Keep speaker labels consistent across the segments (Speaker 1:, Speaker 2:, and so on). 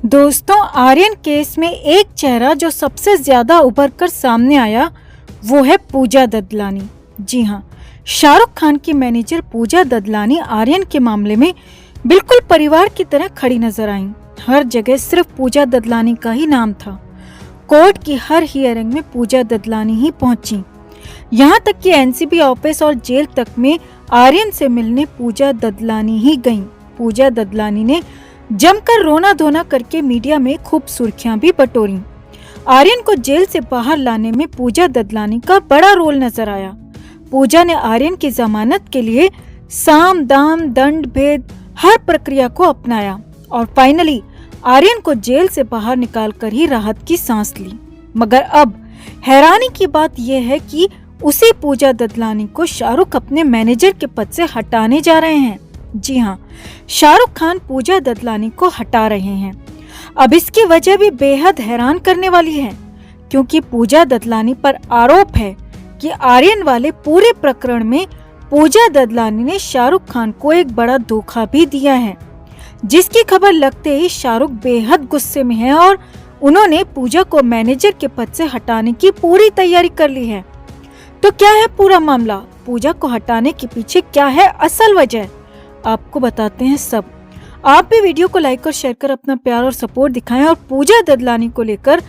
Speaker 1: दोस्तों, आर्यन केस में एक चेहरा जो सबसे ज्यादा उभर कर सामने आया वो है पूजा ददलानी। जी हाँ, शाहरुख खान की मैनेजर पूजा ददलानी आर्यन के मामले में बिल्कुल परिवार की तरह खड़ी नजर आई। हर जगह सिर्फ पूजा ददलानी का ही नाम था। कोर्ट की हर हियरिंग में पूजा ददलानी ही पहुंची। यहाँ तक कि एनसीबी ऑफिस और जेल तक में आर्यन से मिलने पूजा ददलानी ही गईं। पूजा ददलानी ने जमकर रोना धोना करके मीडिया में खूब सुर्खियां भी बटोरी। आर्यन को जेल से बाहर लाने में पूजा ददलानी का बड़ा रोल नजर आया। पूजा ने आर्यन की जमानत के लिए साम दाम दंड भेद हर प्रक्रिया को अपनाया और फाइनली आर्यन को जेल से बाहर निकालकर ही राहत की सांस ली। मगर अब हैरानी की बात यह है कि उसी पूजा ददलानी को शाहरुख अपने मैनेजर के पद से हटाने जा रहे हैं। जी हाँ, शाहरुख खान पूजा ददलानी को हटा रहे हैं। अब इसकी वजह भी बेहद हैरान करने वाली है, क्योंकि पूजा ददलानी पर आरोप है कि आर्यन वाले पूरे प्रकरण में पूजा ददलानी ने शाहरुख खान को एक बड़ा धोखा भी दिया है, जिसकी खबर लगते ही शाहरुख बेहद गुस्से में है और उन्होंने पूजा को मैनेजर के पद से हटाने की पूरी तैयारी कर ली है। तो क्या है पूरा मामला? पूजा को हटाने के पीछे क्या है असल वजह? आपको बताते हैं सब। आप भी वीडियो को लाइक और शेयर कर अपना प्यार और सपोर्ट दिखाएं और पूजा ददलानी को लेकर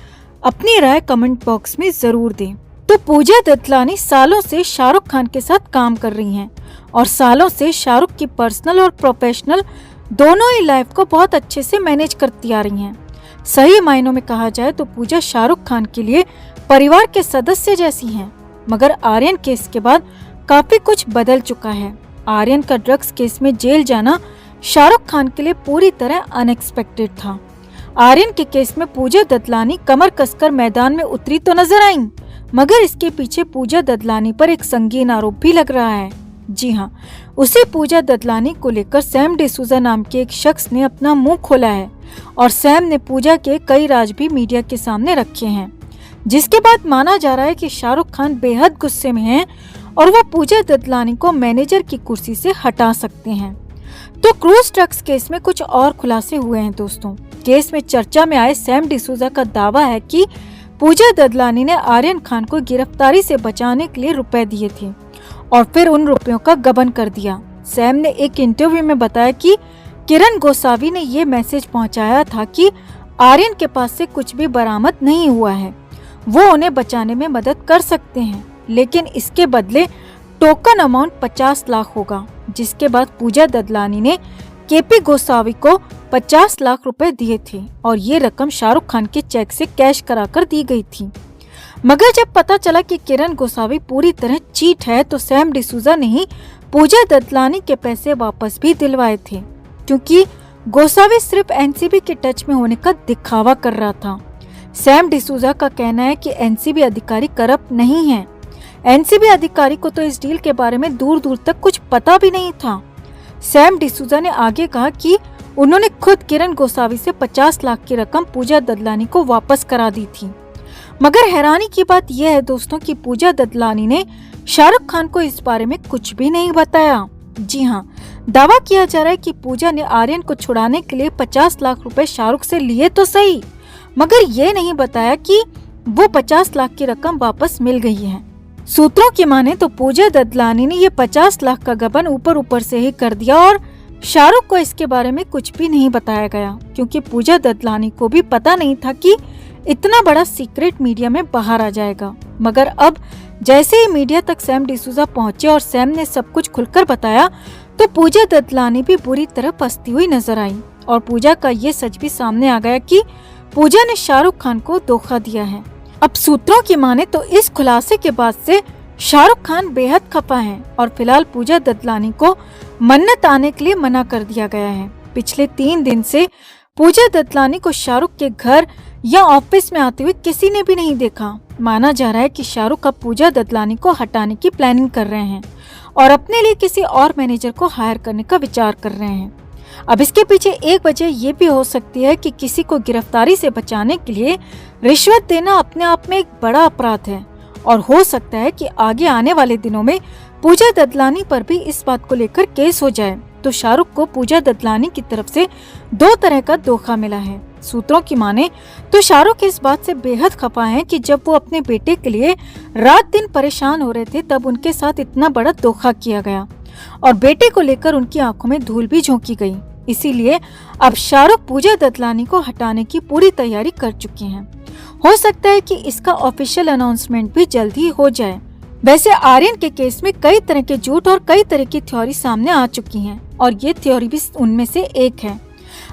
Speaker 1: अपनी राय कमेंट बॉक्स में जरूर दें। तो पूजा ददलानी सालों से शाहरुख खान के साथ काम कर रही हैं और सालों से शाहरुख की पर्सनल और प्रोफेशनल दोनों ही लाइफ को बहुत अच्छे से मैनेज करती आ रही हैं। सही मायनों में कहा जाए तो पूजा शाहरुख खान के लिए परिवार के सदस्य जैसी हैं। मगर आर्यन केस के बाद काफी कुछ बदल चुका है। आर्यन का ड्रग्स केस में जेल जाना शाहरुख खान के लिए पूरी तरह अनएक्सपेक्टेड था। आर्यन के केस में पूजा ददलानी कमर कसकर मैदान में उतरी तो नजर आई, मगर इसके पीछे पूजा ददलानी पर एक संगीन आरोप भी लग रहा है। जी हाँ, उसी पूजा ददलानी को लेकर सैम डिसूजा नाम के एक शख्स ने अपना मुंह खोला है और सैम ने पूजा के कई राज भी मीडिया के सामने रखे हैं, जिसके बाद माना जा रहा है कि शाहरुख खान बेहद गुस्से में हैं और वो पूजा ददलानी को मैनेजर की कुर्सी से हटा सकते हैं। तो क्रूज ड्रग्स केस में कुछ और खुलासे हुए हैं दोस्तों। केस में चर्चा में आए सैम डिसूजा का दावा है कि पूजा ददलानी ने आर्यन खान को गिरफ्तारी से बचाने के लिए रुपए दिए थे और फिर उन रुपयों का गबन कर दिया। सैम ने एक इंटरव्यू में बताया कि किरण गोसावी ने ये मैसेज पहुंचाया था कि आर्यन के पास से कुछ भी बरामद नहीं हुआ है, वो उन्हें बचाने में मदद कर सकते हैं, लेकिन इसके बदले टोकन अमाउंट 50 लाख होगा। जिसके बाद पूजा ददलानी ने केपी गोसावी को 50 लाख रुपए दिए थे और ये रकम शाहरुख खान के चेक से कैश कराकर दी गई थी। मगर जब पता चला कि किरण गोसावी पूरी तरह चीट है तो सैम डिसूजा ने ही पूजा ददलानी के पैसे वापस भी दिलवाए थे, क्योंकि गोसावी सिर्फ एनसीबी के टच में होने का दिखावा कर रहा था। सैम डिसूजा का कहना है कि एनसीबी अधिकारी करप्ट नहीं है। एनसीबी अधिकारी को तो इस डील के बारे में दूर दूर तक कुछ पता भी नहीं था। सैम डिसूजा ने आगे कहा कि उन्होंने खुद किरण गोसावी से 50 लाख की रकम पूजा ददलानी को वापस करा दी थी। मगर हैरानी की बात यह है दोस्तों कि पूजा ददलानी ने शाहरुख खान को इस बारे में कुछ भी नहीं बताया। जी हाँ, दावा किया जा रहा है कि पूजा ने आर्यन को छुड़ाने के लिए 50 लाख रुपए शाहरुख से लिए तो सही, मगर ये नहीं बताया कि वो 50 लाख की रकम वापस मिल गई है। सूत्रों की माने तो पूजा ददलानी ने ये 50 लाख का गबन ऊपर ऊपर से ही कर दिया और शाहरुख को इसके बारे में कुछ भी नहीं बताया गया, क्योंकि पूजा ददलानी को भी पता नहीं था कि इतना बड़ा सीक्रेट मीडिया में बाहर आ जाएगा। मगर अब जैसे ही मीडिया तक सैम डिसूजा पहुंचे और सैम ने सब कुछ खुलकर बताया तो पूजा ददलानी भी बुरी तरह फंसती हुई नजर आई और पूजा का ये सच भी सामने आ गया कि पूजा ने शाहरुख खान को धोखा दिया है। अब सूत्रों की माने तो इस खुलासे के बाद से शाहरुख खान बेहद खफा हैं और फिलहाल पूजा ददलानी को मन्नत आने के लिए मना कर दिया गया है। पिछले 3 दिन से पूजा ददलानी को शाहरुख के घर या ऑफिस में आते हुए किसी ने भी नहीं देखा। माना जा रहा है कि शाहरुख अब पूजा ददलानी को हटाने की प्लानिंग कर रहे हैं और अपने लिए किसी और मैनेजर को हायर करने का विचार कर रहे हैं। अब इसके पीछे एक वजह ये भी हो सकती है कि किसी को गिरफ्तारी से बचाने के लिए रिश्वत देना अपने आप में एक बड़ा अपराध है और हो सकता है कि आगे आने वाले दिनों में पूजा ददलानी पर भी इस बात को लेकर केस हो जाए। तो शाहरुख को पूजा ददलानी की तरफ से 2 तरह का धोखा मिला है। सूत्रों की माने तो शाहरुख इस बात से बेहद खफा हैं कि जब वो अपने बेटे के लिए रात दिन परेशान हो रहे थे तब उनके साथ इतना बड़ा धोखा किया गया और बेटे को लेकर उनकी आंखों में धूल भी झोंकी गई। इसीलिए अब शाहरुख पूजा ददलानी को हटाने की पूरी तैयारी कर चुके हैं। हो सकता है कि इसका ऑफिशियल अनाउंसमेंट भी जल्द ही हो जाए। वैसे आर्यन के केस में कई तरह के झूठ और कई तरह की थ्योरी सामने आ चुकी हैं और ये थ्योरी भी उनमें से एक है।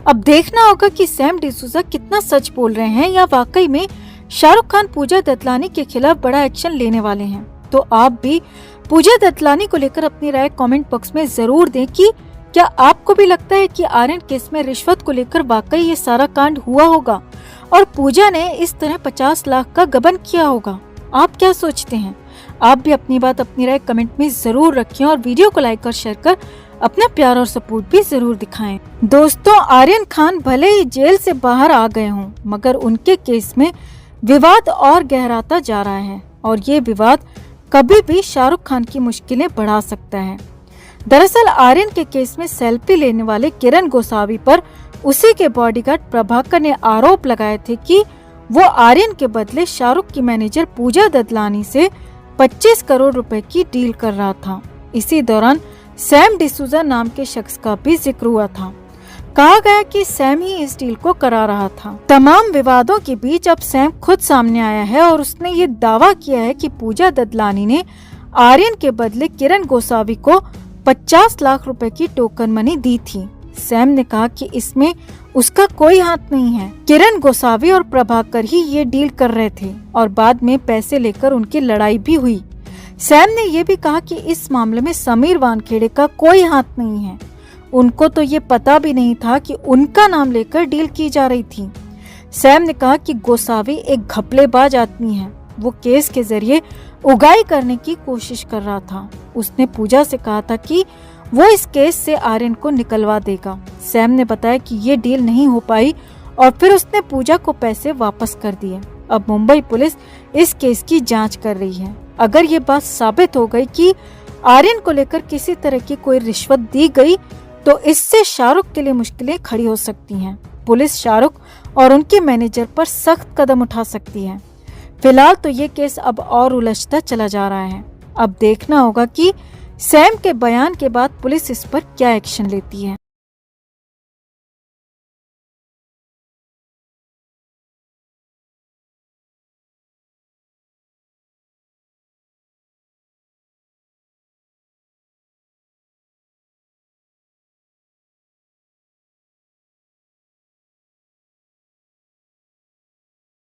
Speaker 1: अब देखना होगा कि सैम डिसूजा कितना सच बोल रहे हैं या वाकई में शाहरुख खान पूजा ददलानी के खिलाफ बड़ा एक्शन लेने वाले हैं। तो आप भी पूजा ददलानी को लेकर अपनी राय कमेंट बॉक्स में जरूर दें कि क्या आपको भी लगता है कि आर्यन केस में रिश्वत को लेकर वाकई ये सारा कांड हुआ होगा और पूजा ने इस तरह 50 लाख का गबन किया होगा। आप क्या सोचते हैं? आप भी अपनी बात अपनी राय कमेंट में जरूर रखें और वीडियो को लाइक और शेयर कर अपना प्यार और सपोर्ट भी जरूर दिखाएं। दोस्तों, आर्यन खान भले ही जेल से बाहर आ गए हों मगर उनके केस में विवाद और गहराता जा रहा है और ये विवाद कभी भी शाहरुख खान की मुश्किलें बढ़ा सकता है। दरअसल आर्यन के केस में सेल्फी लेने वाले किरण गोसावी पर उसी के बॉडीगार्ड प्रभाकर ने आरोप लगाए थे कि वो आर्यन के बदले शाहरुख की मैनेजर पूजा ददलानी से 25 करोड़ रुपए की डील कर रहा था। इसी दौरान सैम डिसूजा नाम के शख्स का भी जिक्र हुआ था। कहा गया कि सैम ही इस डील को करा रहा था। तमाम विवादों के बीच अब सैम खुद सामने आया है और उसने ये दावा किया है कि पूजा ददलानी ने आर्यन के बदले किरण गोसावी को 50 लाख रुपए की टोकन मनी दी थी। सैम ने कहा कि इसमें उसका कोई हाथ नहीं है। किरण गोसावी और प्रभाकर ही ये डील कर रहे थे और बाद में पैसे लेकर उनकी लड़ाई भी हुई। सैम ने ये भी कहा कि इस मामले में समीर वानखेड़े का कोई हाथ नहीं है। उनको तो ये पता भी नहीं था कि उनका नाम लेकर डील की जा रही थी। सैम ने कहा कि गोसावी एक घपलेबाज आदमी है। वो केस के जरिए उगाई करने की कोशिश कर रहा था। उसने पूजा से कहा था कि वो इस केस से आर्यन को निकलवा देगा। सैम ने बताया कि ये डील नहीं हो पाई और फिर उसने पूजा को पैसे वापस कर दिए। अब मुंबई पुलिस इस केस की जांच कर रही है। अगर ये बात साबित हो गई कि आर्यन को लेकर किसी तरह की कोई रिश्वत दी गई तो इससे शाहरुख के लिए मुश्किलें खड़ी हो सकती हैं। पुलिस शाहरुख और उनके मैनेजर पर सख्त कदम उठा सकती है। फिलहाल तो ये केस अब और उलझता चला जा रहा है। अब देखना होगा कि सैम के बयान के बाद पुलिस इस पर क्या एक्शन लेती है।